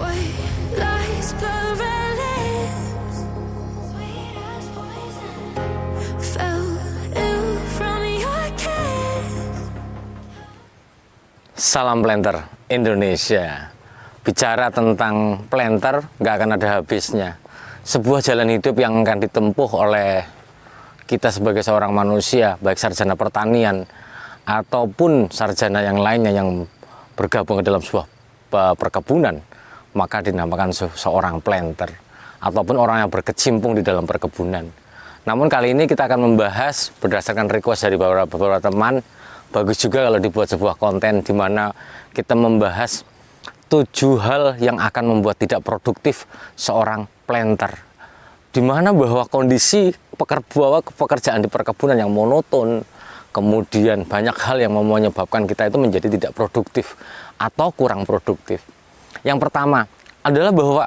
White lies paralyzed, sweet as poison. Fell ill from your kiss. Salam Planter Indonesia. Bicara tentang planter nggak akan ada habisnya. Sebuah jalan hidup yang akan ditempuh oleh kita sebagai seorang manusia, baik sarjana pertanian ataupun sarjana yang lainnya yang bergabung ke dalam sebuah perkebunan, maka dinamakan seorang planter ataupun orang yang berkecimpung di dalam perkebunan. Namun kali ini kita akan membahas berdasarkan request dari beberapa teman. Bagus juga kalau dibuat sebuah konten di mana kita membahas 7 hal yang akan membuat tidak produktif seorang planter. Di mana bahwa kondisi pekerjaan di perkebunan yang monoton, kemudian banyak hal yang menyebabkan kita itu menjadi tidak produktif atau kurang produktif. Yang pertama adalah bahwa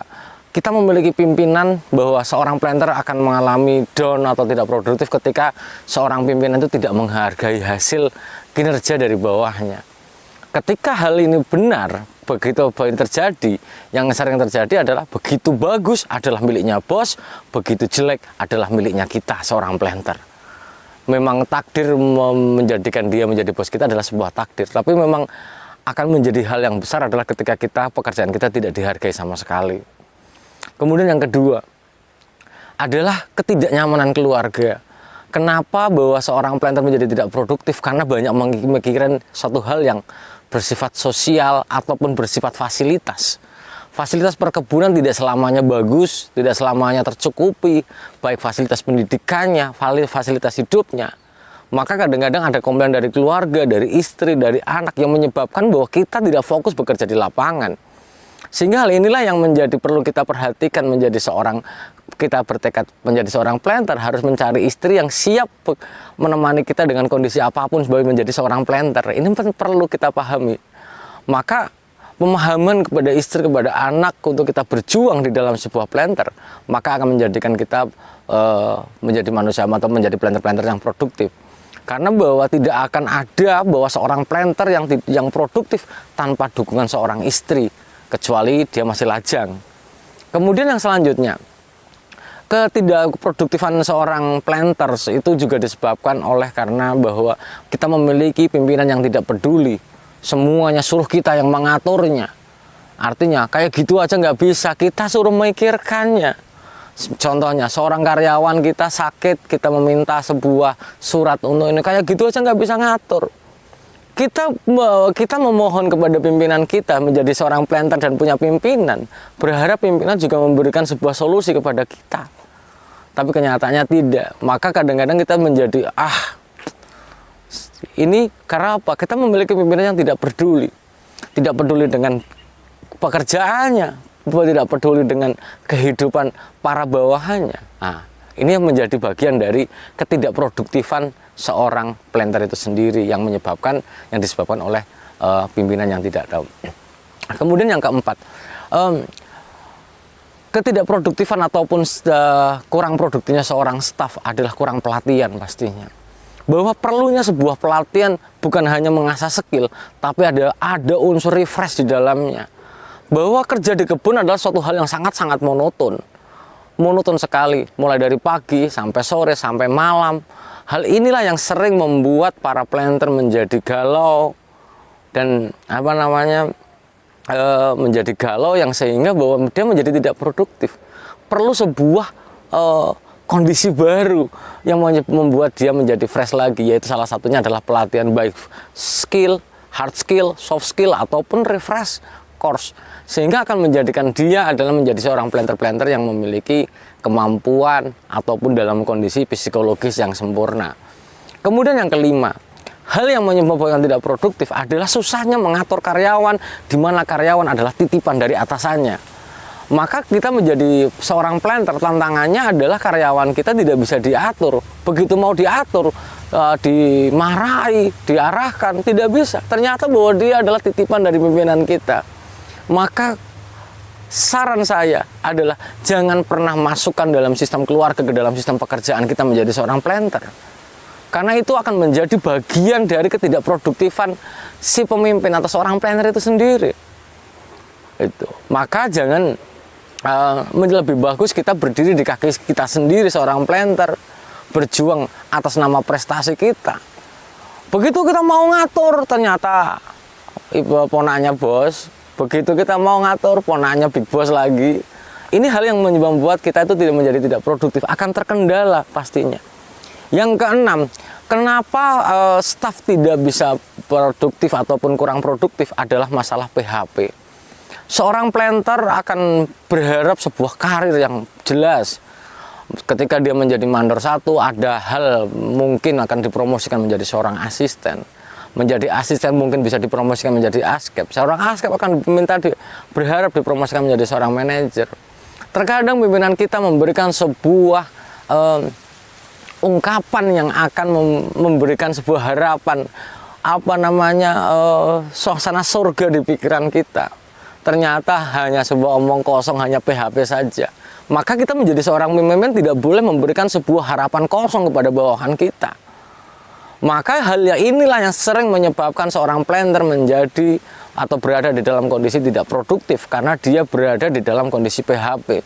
kita memiliki pimpinan bahwa seorang planter akan mengalami down atau tidak produktif ketika seorang pimpinan itu tidak menghargai hasil kinerja dari bawahnya. Ketika hal ini benar, begitu terjadi, yang sering terjadi adalah begitu bagus adalah miliknya bos, begitu jelek adalah miliknya kita, seorang planter. Memang takdir menjadikan dia menjadi bos kita adalah sebuah takdir, tapi memang akan menjadi hal yang besar adalah ketika pekerjaan kita tidak dihargai sama sekali. Kemudian yang kedua adalah ketidaknyamanan keluarga. Kenapa bahwa seorang planter menjadi tidak produktif? Karena banyak memikirkan suatu hal yang bersifat sosial ataupun bersifat fasilitas. Fasilitas perkebunan tidak selamanya bagus, tidak selamanya tercukupi, baik fasilitas pendidikannya, fasilitas hidupnya. Maka kadang-kadang ada komplain dari keluarga, dari istri, dari anak yang menyebabkan bahwa kita tidak fokus bekerja di lapangan. Sehingga hal inilah yang perlu kita perhatikan kita bertekad menjadi seorang planter, harus mencari istri yang siap menemani kita dengan kondisi apapun sebagai menjadi seorang planter. Ini perlu kita pahami. Maka pemahaman kepada istri, kepada anak untuk kita berjuang di dalam sebuah planter, maka akan menjadikan kita menjadi manusia atau menjadi planter-planter yang produktif. Karena bahwa tidak akan ada bahwa seorang planter yang produktif tanpa dukungan seorang istri, kecuali dia masih lajang. Kemudian yang selanjutnya, ketidakproduktifan seorang planter itu juga disebabkan karena bahwa kita memiliki pimpinan yang tidak peduli, semuanya suruh kita yang mengaturnya. Artinya kayak gitu aja nggak bisa, kita suruh memikirkannya. Contohnya seorang karyawan kita sakit, kita meminta sebuah surat untuk ini, kayak gitu aja nggak bisa ngatur. Kita memohon kepada pimpinan kita menjadi seorang planter dan punya pimpinan, berharap pimpinan juga memberikan sebuah solusi kepada kita. Tapi kenyataannya tidak. Maka kadang-kadang kita menjadi ini karena apa? Kita memiliki pimpinan yang tidak peduli. Tidak peduli dengan pekerjaannya, tidak peduli dengan kehidupan para bawahannya. Nah, ini yang menjadi bagian dari ketidakproduktifan seorang planter itu sendiri yang disebabkan oleh pimpinan yang tidak tahu. Kemudian yang keempat, ketidakproduktifan ataupun kurang produktifnya seorang staf adalah kurang pelatihan pastinya. Bahwa perlunya sebuah pelatihan bukan hanya mengasah skill, tapi ada unsur refresh di dalamnya. Bahwa kerja di kebun adalah suatu hal yang sangat-sangat monoton sekali, mulai dari pagi sampai sore sampai malam. Hal inilah yang sering membuat para planter menjadi galau dan menjadi galau yang sehingga bahwa dia menjadi tidak produktif. Perlu sebuah kondisi baru yang membuat dia menjadi fresh lagi, yaitu salah satunya adalah pelatihan baik skill, hard skill, soft skill ataupun refresh course, sehingga akan menjadikan dia adalah menjadi seorang planter-planter yang memiliki kemampuan ataupun dalam kondisi psikologis yang sempurna. Kemudian yang kelima, hal yang menyebabkan tidak produktif adalah susahnya mengatur karyawan, di mana karyawan adalah titipan dari atasannya. Maka kita menjadi seorang planter, tantangannya adalah karyawan kita tidak bisa diatur. Begitu mau diatur, dimarahi, diarahkan, tidak bisa. Ternyata bahwa dia adalah titipan dari pimpinan kita. Maka saran saya adalah jangan pernah masukkan dalam sistem keluarga ke dalam sistem pekerjaan kita menjadi seorang planter. Karena itu akan menjadi bagian dari ketidakproduktifan si pemimpin atau seorang planter itu sendiri. Itu. Maka jangan lebih bagus kita berdiri di kaki kita sendiri seorang planter, berjuang atas nama prestasi kita. Begitu kita mau ngatur, ternyata ibu ponaknya bos. Begitu kita mau ngatur, ponaknya big boss lagi. Ini hal yang membuat kita itu tidak produktif, akan terkendala pastinya. Yang keenam, kenapa staf tidak bisa produktif ataupun kurang produktif adalah masalah PHP. Seorang planter akan berharap sebuah karir yang jelas. Ketika dia menjadi mandor 1, ada hal mungkin akan dipromosikan menjadi seorang asisten. Menjadi asisten mungkin bisa dipromosikan menjadi askep. Seorang askep akan berharap dipromosikan menjadi seorang manajer. Terkadang pimpinan kita memberikan sebuah ungkapan yang akan memberikan sebuah harapan, suasana surga di pikiran kita. Ternyata hanya sebuah omong kosong, hanya PHP saja. Maka kita menjadi seorang pemimpin tidak boleh memberikan sebuah harapan kosong kepada bawahan kita. Maka hal inilah yang sering menyebabkan seorang planter menjadi atau berada di dalam kondisi tidak produktif, karena dia berada di dalam kondisi PHP.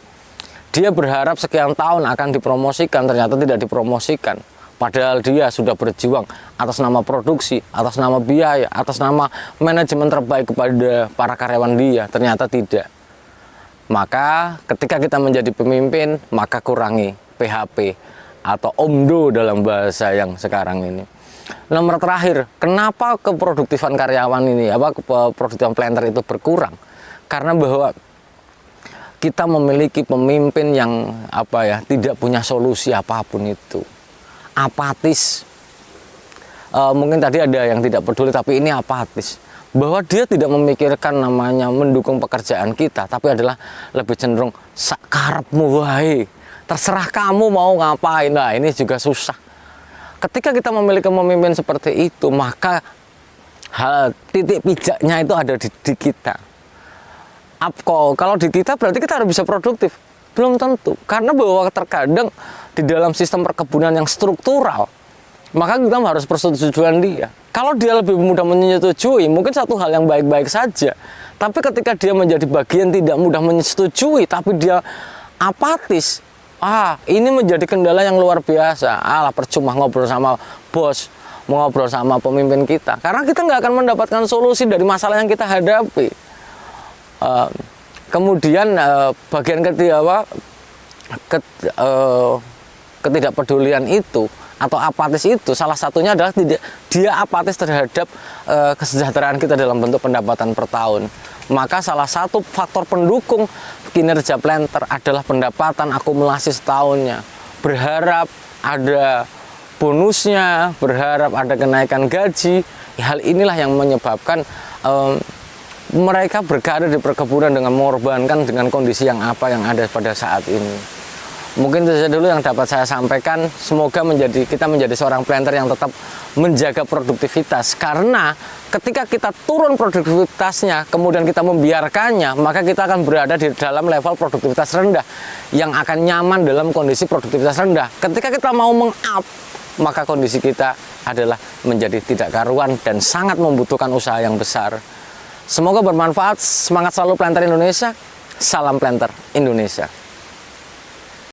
Dia berharap sekian tahun akan dipromosikan, ternyata tidak dipromosikan. Padahal dia sudah berjuang atas nama produksi, atas nama biaya, atas nama manajemen terbaik kepada para karyawan dia, ternyata tidak. Maka ketika kita menjadi pemimpin, maka kurangi PHP atau OMDO dalam bahasa yang sekarang ini. Nomor terakhir, kenapa keproduktifan karyawan ini, keproduktifan planter itu berkurang? Karena bahwa kita memiliki pemimpin yang tidak punya solusi apapun itu. Apatis. Mungkin tadi ada yang tidak peduli, tapi ini apatis. Bahwa dia tidak memikirkan namanya mendukung pekerjaan kita, tapi adalah lebih cenderung sakarepmu wae. Terserah kamu mau ngapain. Nah, ini juga susah. Ketika kita memiliki pemimpin seperti itu, maka titik pijaknya itu ada di kita. Kalau di kita berarti kita harus bisa produktif. Belum tentu. Karena bahwa terkadang di dalam sistem perkebunan yang struktural, maka kita harus persetujuan dia. Kalau dia lebih mudah menyetujui, mungkin satu hal yang baik-baik saja. Tapi ketika dia menjadi bagian tidak mudah menyetujui, tapi dia apatis, ini menjadi kendala yang luar biasa. Percuma ngobrol sama bos, ngobrol sama pemimpin kita. Karena kita nggak akan mendapatkan solusi dari masalah yang kita hadapi. Kemudian bagian ketidakpedulian itu atau apatis itu, salah satunya adalah dia apatis terhadap kesejahteraan kita dalam bentuk pendapatan per tahun. Maka salah satu faktor pendukung kinerja planter adalah pendapatan akumulasi setahunnya. Berharap ada bonusnya, berharap ada kenaikan gaji. Hal inilah yang menyebabkan mereka berkarir di perkebunan dengan mengorbankan dengan kondisi yang ada pada saat ini. Mungkin itu saja dulu yang dapat saya sampaikan. Semoga kita menjadi seorang planter yang tetap menjaga produktivitas. Karena ketika kita turun produktivitasnya, kemudian kita membiarkannya, maka kita akan berada di dalam level produktivitas rendah yang akan nyaman dalam kondisi produktivitas rendah. Ketika kita mau meng-up, maka kondisi kita adalah menjadi tidak karuan dan sangat membutuhkan usaha yang besar. Semoga bermanfaat. Semangat selalu planter Indonesia. Salam planter Indonesia.